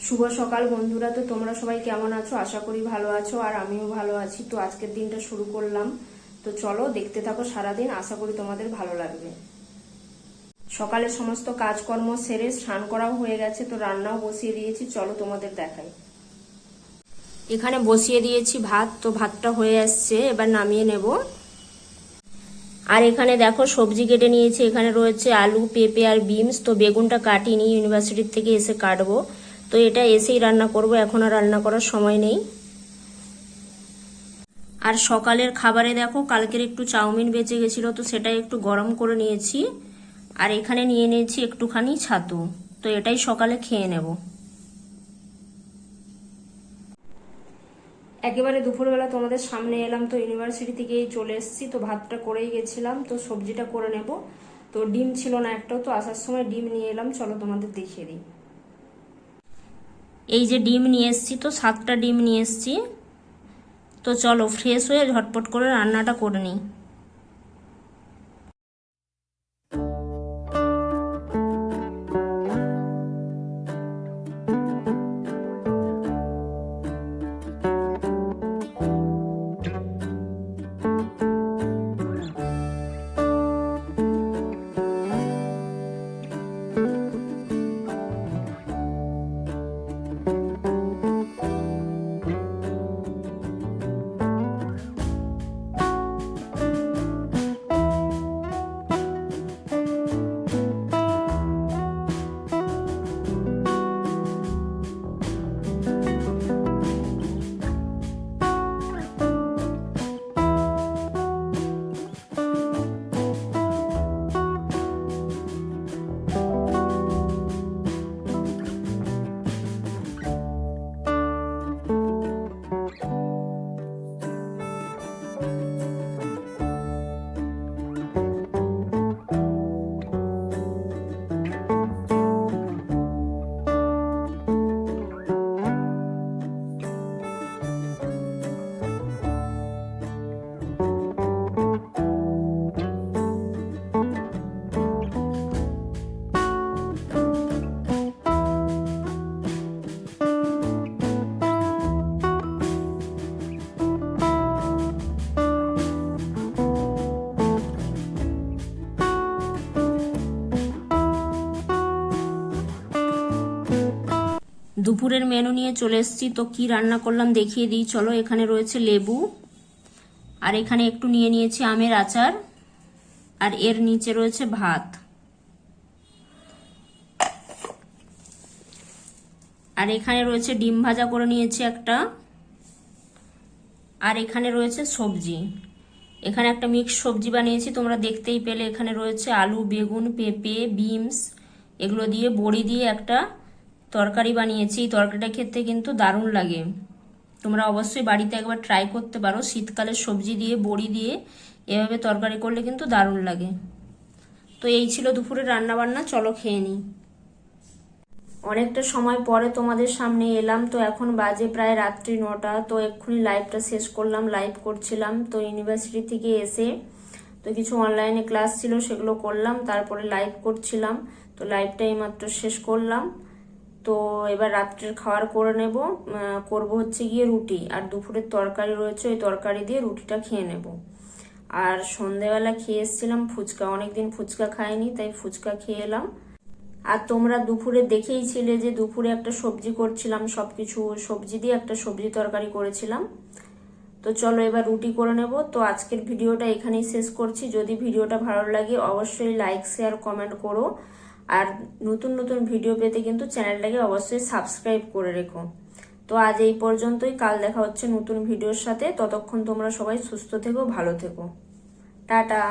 শুভ সকাল বন্ধুরা। তো তোমরা সবাই কেমন আছো? আশা করি ভালো আছো, আর আমিও ভালো আছি। তো আজকের দিনটা শুরু করলাম, তো চলো দেখতে থাকো সারাদিন, আশা করি তোমাদের ভালো লাগবে। সকালে সমস্ত কাজকর্ম সেরে স্নান করাও হয়ে গেছে, তো রান্নাও বসিয়ে দিয়েছি, চলো তোমাদের দেখাই। এখানে বসিয়ে দিয়েছি ভাত, তো ভাতটা হয়ে আসছে, এবার নামিয়ে নেব। আর এখানে দেখো সবজি কেটে নিয়েছি, এখানে রয়েছে আলু, পেঁপে আর বিনস। তো বেগুনটা কাটিনি, ইউনিভার্সিটির থেকে এসে কাটবো, তো এটা এসেই রান্না করব, এখন আর রান্না করার সময় নেই। আর সকালের খাবারে দেখো কালকের একটু চাউমিন বেঁচে গেছিলো, তো সেটা একটু গরম করে নিয়েছি। আর এখানে নিয়ে নিয়েছি একটুখানি ছাতু, তো এটাই সকালে খেয়ে নেব। একেবারে দুপুরবেলা তোমাদের সামনে এলাম, তো ইউনিভার্সিটি থেকেই চলে এসেছি। তো ভাতটা করেই গেছিলাম, তো সবজিটা করে নেব। তো ডিম ছিল না একটাও, তো আসার সময় ডিম নিয়ে এলাম, চলো তোমাদের দেখিয়ে দিই। এই যে ডিম নিয়ে এসেছি, তো 7টা ডিম নিয়ে এসেছি। তো চলো ফ্রেশ হয়ে ঝটপট করে রান্নাটা করে নিই। দুপুরের মেনু নিয়ে চলে এসেছি, তো কি রান্না করলাম দেখিয়ে দিই চলো। এখানে রয়েছে লেবু, আর এখানে একটু নিয়ে নিয়েছি আমের আচার, আর এর নিচে রয়েছে ভাত। আর এখানে রয়েছে ডিম ভাজা করে নিয়েছি একটা, আর এখানে রয়েছে সবজি। এখানে একটা মিক্স সবজি বানিয়েছি, তোমরা দেখতেই পেলে। এখানে রয়েছে আলু, বেগুন, পেঁপে, বিনস, এগুলো দিয়ে বড়ি দিয়ে একটা তরকারি বানিয়েছি। এই তরকারিটা খেতে কিন্তু দারুণ লাগে, তোমরা অবশ্যই বাড়িতে একবার ট্রাই করতে পারো। শীতকালের সবজি দিয়ে বড়ি দিয়ে এভাবে তরকারি করলে কিন্তু দারুণ লাগে। তো এই ছিল দুপুরের রান্না বান্না, চলো খেয়ে নিই। অনেকটা সময় পরে তোমাদের সামনে এলাম, তো এখন বাজে প্রায় রাত্রি 9টা। তো এক্ষুনি লাইভটা শেষ করলাম, লাইভ করছিলাম। তো ইউনিভার্সিটি থেকে এসে তো কিছু অনলাইনে ক্লাস ছিল, সেগুলো করলাম, তারপরে লাইভ করছিলাম। তো লাইভটা এইমাত্র শেষ করলাম। তো এবার রাত্রের খাবার করে নেব। করব হচ্ছে গিয়ে রুটি, আর দুপুরের তরকারি রয়েছে, ওই তরকারি দিয়ে রুটিটা খেয়ে নেব। আর সন্ধেবেলা খেয়ে এসেছিলাম ফুচকা, অনেকদিন ফুচকা খাইনি, তাই ফুচকা খেয়ে এলাম। আর তোমরা দুপুরে দেখেইছিলে যে দুপুরে একটা সবজি করছিলাম, সবকিছু সবজি দিয়ে একটা সবজি তরকারি করেছিলাম। তো চলো এবার রুটি করে নেব। তো আজকের ভিডিওটা এখানেই শেষ করছি। যদি ভিডিওটা ভালো লাগে অবশ্যই লাইক, শেয়ার, কমেন্ট করো। আর নতুন নতুন ভিডিও পেতে কিন্তু চ্যানেলটাকে অবশ্যই সাবস্ক্রাইব করে রেখো। তো আজ এই পর্যন্তই, কাল দেখা হচ্ছে নতুন ভিডিওর সাথে। ততক্ষণ তোমরা সবাই সুস্থ থেকো, ভালো থেকো, টাটা।